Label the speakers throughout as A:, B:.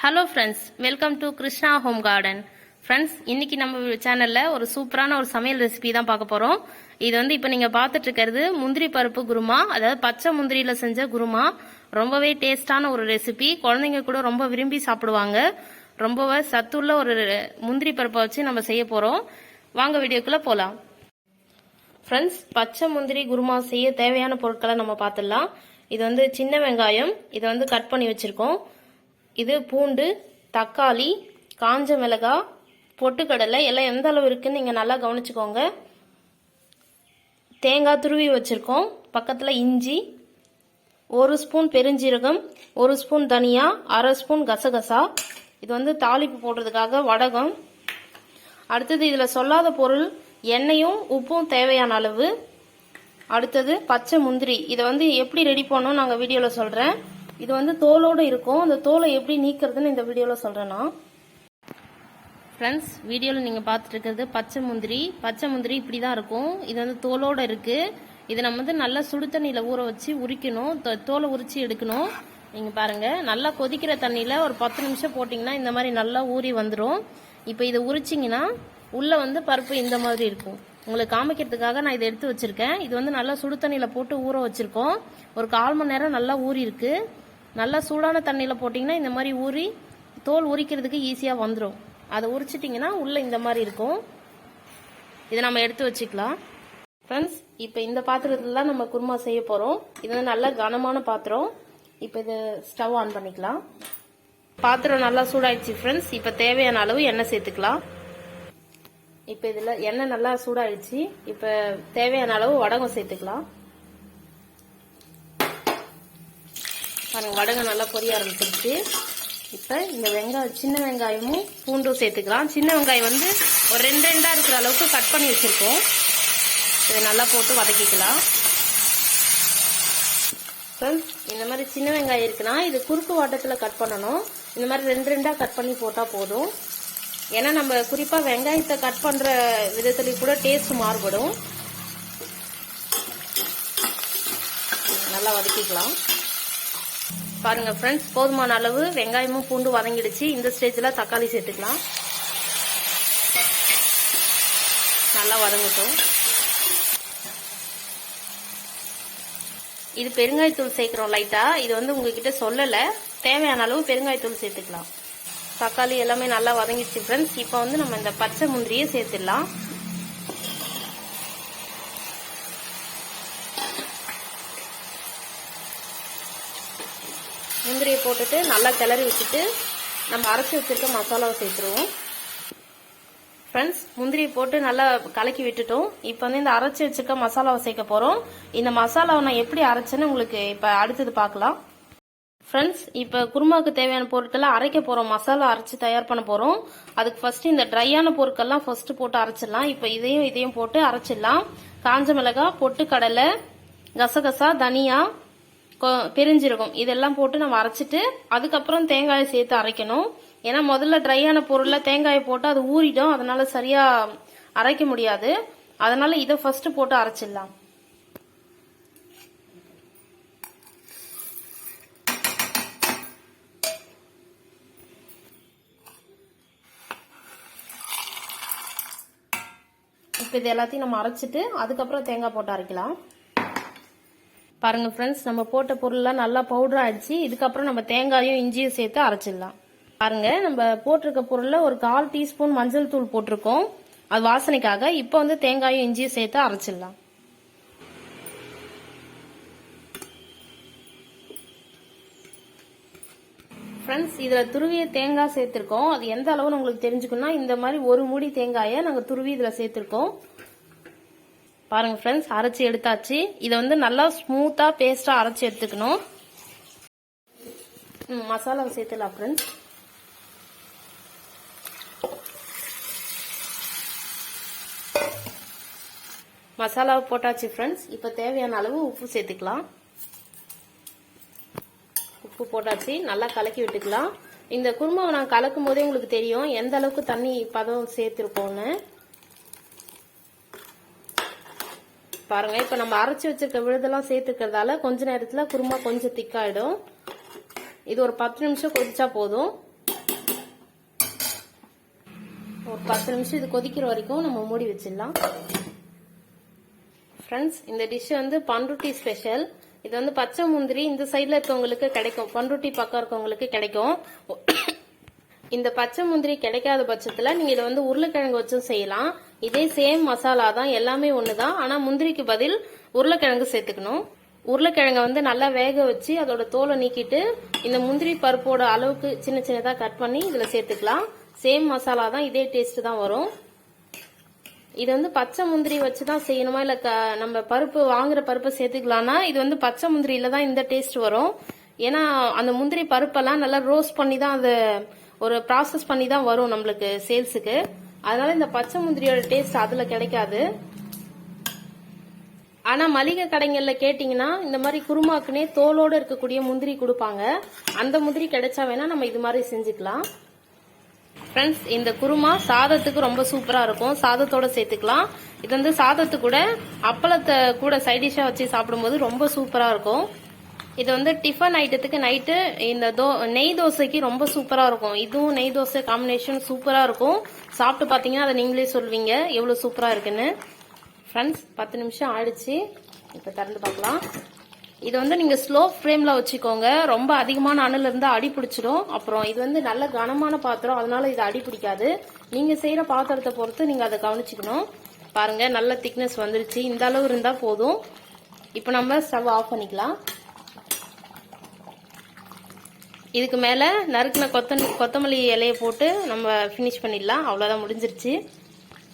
A: Hello friends, welcome to Krishna home garden. Friends, இன்னைக்கு நம்ம சேனல்ல ஒரு சூப்பரான ஒரு சமையல் ரெசிபி தான் பார்க்க போறோம். இது வந்து இப்போ நீங்க பார்த்துட்டு இருக்கிறது முந்திரி பருப்பு குருமா, அதாவது பச்சை முந்திரியில செஞ்ச குருமா. ரொம்பவே டேஸ்டான ஒரு ரெசிபி, குழந்தைங்க கூட ரொம்ப விரும்பி சாப்பிடுவாங்க. ரொம்பவே சத்துள்ள ஒரு முந்திரி பருப்பை வச்சு நம்ம செய்ய போறோம். வாங்க வீடியோக்குள்ள போலாம். ஃப்ரெண்ட்ஸ், பச்சை முந்திரி குருமா செய்ய தேவையான பொருட்களை நம்ம பார்த்துடலாம். இது வந்து சின்ன வெங்காயம், இதை வந்து கட் பண்ணி வச்சிருக்கோம். இது பூண்டு, தக்காளி, காஞ்ச மிளகாய், பொட்டுக்கடலை எல்லாம் எந்த அளவு இருக்குன்னு நீங்கள் நல்லா கவனிச்சுக்கோங்க. தேங்காய் துருவி வச்சுருக்கோம். பக்கத்தில் இஞ்சி, 1 ஸ்பூன் பெருஞ்சீரகம், 1 ஸ்பூன் தனியா, 1/2 ஸ்பூன் கசகசா. இது வந்து தாளிப்பு போடுறதுக்காக வடகம். அடுத்தது இதில் சொல்லாத பொருள் எண்ணெயும் உப்பும் தேவையான அளவு. அடுத்தது பச்சை முந்திரி. இதை வந்து எப்படி ரெடி பண்ணணும் நாங்கள் வீடியோவில் சொல்கிறேன். இது வந்து தோலோடு இருக்கும். அந்த தோலை எப்படி நீக்கிறதுன்னு இந்த வீடியோவில் சொல்கிறேன்னா. ஃப்ரெண்ட்ஸ், வீடியோவில் நீங்கள் பார்த்துட்டு இருக்கிறது பச்சை முந்திரி. பச்சை முந்திரி இப்படி தான் இருக்கும். இது வந்து தோலோடு இருக்குது. இதை நம்ம வந்து நல்லா சுடு தண்ணியில் ஊற வச்சு உரிக்கணும். தோலை உரிச்சு எடுக்கணும். நீங்கள் பாருங்கள், நல்லா கொதிக்கிற தண்ணியில் ஒரு 10 நிமிஷம் போட்டிங்கன்னா இந்த மாதிரி நல்லா ஊறி வந்துடும். இப்போ இதை உரிச்சிங்கன்னா உள்ளே வந்து பருப்பு இந்த மாதிரி இருக்கும். உங்களுக்கு காமிக்கிறதுக்காக நான் இதை எடுத்து வச்சுருக்கேன். இது வந்து நல்லா சுடு தண்ணியில் போட்டு ஊற வச்சுருக்கோம். ஒரு 1/4 மணி நேரம் நல்லா ஊறி இருக்கு. நல்லா சூடான தண்ணியில் போட்டிங்கன்னா இந்த மாதிரி ஊறி தோல் உரிக்கிறதுக்கு ஈஸியாக வந்துடும். அதை உரிச்சிட்டிங்கன்னா உள்ளே இந்த மாதிரி இருக்கும். இதை நம்ம எடுத்து வச்சுக்கலாம். ஃப்ரெண்ட்ஸ், இப்போ இந்த பாத்திரத்தில் தான் நம்ம குருமா செய்ய போகிறோம். இது வந்து நல்ல கனமான பாத்திரம். இப்போ இதை ஸ்டவ் ஆன் பண்ணிக்கலாம். பாத்திரம் நல்லா சூடாயிடுச்சு ஃப்ரெண்ட்ஸ். இப்போ தேவையான அளவு எண்ணெய் சேர்த்துக்கலாம். இப்போ இதில் எண்ணெய் நல்லா சூடாயிடுச்சு. இப்போ தேவையான அளவு வடகம் சேர்த்துக்கலாம். பாருங்க, வடகம் நல்லா பொரிய ஆரம்பிச்சிருச்சு. இப்போ இந்த சின்ன வெங்காயமும் பூண்டும் சேர்த்துக்கலாம். சின்ன வெங்காயம் வந்து ஒரு 2 இருக்கிற அளவுக்கு கட் பண்ணி வச்சிருக்கோம். இதை நல்லா போட்டு வதக்கிக்கலாம். இந்த மாதிரி சின்ன வெங்காயம் இருக்குன்னா இது குறுக்கு வாட்டத்தில் கட் பண்ணணும். இந்த மாதிரி 2 கட் பண்ணி போட்டால் போதும். ஏன்னா நம்ம குறிப்பாக வெங்காயத்தை கட் பண்ணுற விதத்துலேயும் கூட டேஸ்ட் மாறுபடும். நல்லா வதக்கிக்கலாம். பாருங்க ஃப்ரெண்ட்ஸ், போதுமான அளவு வெங்காயமும் பூண்டு வதங்கிடுச்சு. இந்த ஸ்டேஜில் தக்காளி சேர்த்துக்கலாம். நல்லா வதங்கட்டும். இது பெருங்காயத்தூள் சேர்க்கிறோம் லைட்டா. இது வந்து உங்ககிட்ட சொல்லலை. தேவையான அளவு பெருங்காயத்தூள் சேர்த்துக்கலாம். தக்காளி எல்லாமே நல்லா வதங்கிடுச்சு ஃப்ரெண்ட்ஸ். இப்போ வந்து நம்ம இந்த பச்சை முந்திரியை சேர்த்துடலாம். முந்திரியை போட்டுட்டு நல்லா கிளறி வச்சுட்டு நம்ம அரைச்சி வச்சிருக்க மசாலாவை சேர்த்துருவோம். ஃப்ரெண்ட்ஸ், முந்திரியை போட்டு நல்லா கலக்கி விட்டுட்டோம். இப்போ வந்து இந்த அரைச்சி வச்சிருக்க மசாலாவை சேர்க்க போகிறோம். இந்த மசாலாவை நான் எப்படி அரைச்சேன்னு உங்களுக்கு இப்போ அடுத்தது பார்க்கலாம். ஃப்ரெண்ட்ஸ், இப்போ குருமாவுக்கு தேவையான பொருட்கள்லாம் அரைக்க போகிறோம். மசாலா அரைச்சி தயார் பண்ண போகிறோம். அதுக்கு ஃபர்ஸ்ட் இந்த ட்ரையான பொருட்கள்லாம் ஃபர்ஸ்ட் போட்டு அரைச்சிடலாம். இப்போ இதையும் போட்டு அரைச்சிடலாம். காஞ்ச மிளகாய், பொட்டுக்கடலை, கசகசா, தனியா, பெருஞ்சீரகம் இதெல்லாம் போட்டு நம்ம அரைச்சிட்டு அதுக்கப்புறம் தேங்காயை சேர்த்து அரைக்கணும். ஏன்னா முதல்ல ட்ரையான பொருள்ல தேங்காயை போட்டு அது ஊறிடும். அதனால சரியா அரைக்க முடியாது. அதனால இதை ஃபர்ஸ்ட் போட்டு அரைச்சிடலாம். இப்போ இது எல்லாத்தையும் நம்ம அரைச்சிட்டு அதுக்கப்புறம் தேங்காய் போட்டு அரைக்கலாம். பாருங்க ஃப்ரெண்ட்ஸ், நம்ம போட்ட பொருள்லாம் நல்லா பவுடர் ஆயிடுச்சு. இதுக்கப்புறம் நம்ம தேங்காயும் இஞ்சியும் சேர்த்து அரைச்சிடலாம். பாருங்க, நம்ம போட்டிருக்க பொருள்ல ஒரு 1/4 டீஸ்பூன் மஞ்சள் தூள் போட்டிருக்கோம். அது வாசனைக்காக. இப்போ வந்து தேங்காயும் இஞ்சியும் சேர்த்து அரைச்சிடலாம். ஃப்ரெண்ட்ஸ், இதில் துருவிய தேங்காய் சேர்த்துருக்கோம். அது எந்த அளவுன்னு உங்களுக்கு தெரிஞ்சுக்கணும்னா இந்த மாதிரி ஒரு மூடி தேங்காயை நாங்கள் துருவி இதில் சேர்த்துருக்கோம். பாருங்க ஃப்ரெண்ட்ஸ், அரைச்சி எடுத்தாச்சு. இதை வந்து நல்லா ஸ்மூத்தா பேஸ்டா அரைச்சி எடுத்துக்கணும். மசாலாவை சேர்த்துலாம் ஃப்ரெண்ட்ஸ். மசாலாவை போட்டாச்சு ஃப்ரெண்ட்ஸ். இப்போ தேவையான அளவு உப்பு சேர்த்துக்கலாம். உப்பு போட்டாச்சு. நல்லா கலக்கி விட்டுக்கலாம். இந்த குருமாவை நான் கலக்கும் போதே உங்களுக்கு தெரியும் எந்த அளவுக்கு தண்ணி பதம் சேர்த்திருக்கோம்னு. பாருங்க, இப்ப நம்ம அரைச்சி வச்சிருக்க விழுதெல்லாம் சேர்த்துக்கிறதால கொஞ்ச நேரத்துல குருமா கொஞ்சம் திக்காயிடும். இது ஒரு 10 நிமிஷம் கொதிச்சா போதும். ஒரு 10 நிமிஷம் இது கொதிக்கிற வரைக்கும் நம்ம மூடி வச்சிடலாம். ஃப்ரெண்ட்ஸ், இந்த டிஷ் வந்து பண்ருட்டி ஸ்பெஷல். இது வந்து பச்சை முந்திரி இந்த சைட்ல இருக்கவங்களுக்கு கிடைக்கும், பண்ருட்டி பக்கம் இருக்கவங்களுக்கு கிடைக்கும். இந்த பச்சை முந்திரி கிடைக்காத பட்சத்துல நீங்க இதை வந்து உருளைக்கிழங்கு வச்சும் செய்யலாம். இதே சேம் மசாலா தான், எல்லாமே ஒண்ணுதான். ஆனா முந்திரிக்கு பதில் உருளைக்கிழங்கு சேர்த்துக்கணும். உருளைக்கிழங்க வந்து நல்லா வேக வச்சு அதோட தோலை நீக்கிட்டு இந்த முந்திரி பருப்போட அளவுக்கு சின்ன சின்னதா கட் பண்ணி இதுல சேர்த்துக்கலாம். சேம் மசாலா தான், இதே டேஸ்ட் தான் வரும். இது வந்து பச்சை முந்திரி வச்சுதான் செய்யணுமா இல்ல நம்ம பருப்பு வாங்குற பருப்பை சேர்த்துக்கலாம்னா இது வந்து பச்சை முந்திரியில தான் இந்த டேஸ்ட் வரும். ஏன்னா அந்த முந்திரி பருப்பெல்லாம் நல்லா ரோஸ்ட் பண்ணி தான் அது ஒரு ப்ராசஸ் பண்ணி தான் வரும் நம்மளுக்கு சேல்ஸுக்கு. அதனால இந்த பச்சை முந்திரியோட டேஸ்ட் அதுல கிடைக்காது. ஆனா மளிகை கடைகள்ல கேட்டீங்கன்னா இந்த மாதிரி குருமாக்குனே தோலோட இருக்கக்கூடிய முந்திரி கொடுப்பாங்க. அந்த முந்திரி கிடைச்சா வேணா நம்ம இது மாதிரி செஞ்சுக்கலாம். ஃப்ரெண்ட்ஸ், இந்த குருமா சாதத்துக்கு ரொம்ப சூப்பரா இருக்கும், சாதத்தோட சேர்த்துக்கலாம். இது வந்து சாதத்து கூட அப்பளத்தை கூட சைடிஷா வச்சு சாப்பிடும்போது ரொம்ப சூப்பரா இருக்கும். இது வந்து டிஃபன் ஐட்டத்துக்கு நைட்டு இந்த நெய் தோசைக்கு ரொம்ப சூப்பரா இருக்கும். இதுவும் நெய் தோசை காம்பினேஷன் சூப்பரா இருக்கும். சாப்பிட்டு பாத்தீங்கன்னா அதை நீங்களே சொல்வீங்க எவ்வளவு சூப்பரா இருக்குன்னு. ஃப்ரெண்ட்ஸ், 10 நிமிஷம் ஆயிடுச்சு. இப்ப திறந்து பார்க்கலாம். இது வந்து நீங்க ஸ்லோ ஃப்ளேம்ல வச்சுக்கோங்க, ரொம்ப அதிகமான அனல் இருந்தா அடி பிடிச்சிடும். அப்புறம் இது வந்து நல்ல கனமான பாத்திரம், அதனால இது அடி பிடிக்காது. நீங்க செய்யற பாத்திரத்தை பொறுத்து நீங்க அதை கவனிச்சுக்கணும். பாருங்க, நல்ல திக்னஸ் வந்துருச்சு. இந்த அளவு இருந்தா போதும். இப்ப நம்ம ஸ்டவ் ஆஃப் பண்ணிக்கலாம். இதுக்கு மேல நறுக்கின கொத்தமல்லி இலையை போட்டு நம்ம ஃபினிஷ் பண்ணிடலாம். அவ்வளவுதான், முடிஞ்சிருச்சு.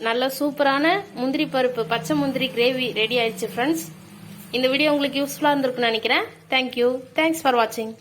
A: நல்ல சூப்பரான முந்திரி பருப்பு பச்சை முந்திரி கிரேவி ரெடி ஆயிடுச்சு. ஃப்ரெண்ட்ஸ், இந்த வீடியோ உங்களுக்கு யூஸ்ஃபுல்லா இருந்திருக்குன்னு நினைக்கிறேன். தேங்க்யூ. தேங்க்ஸ் ஃபார் வாட்சிங்.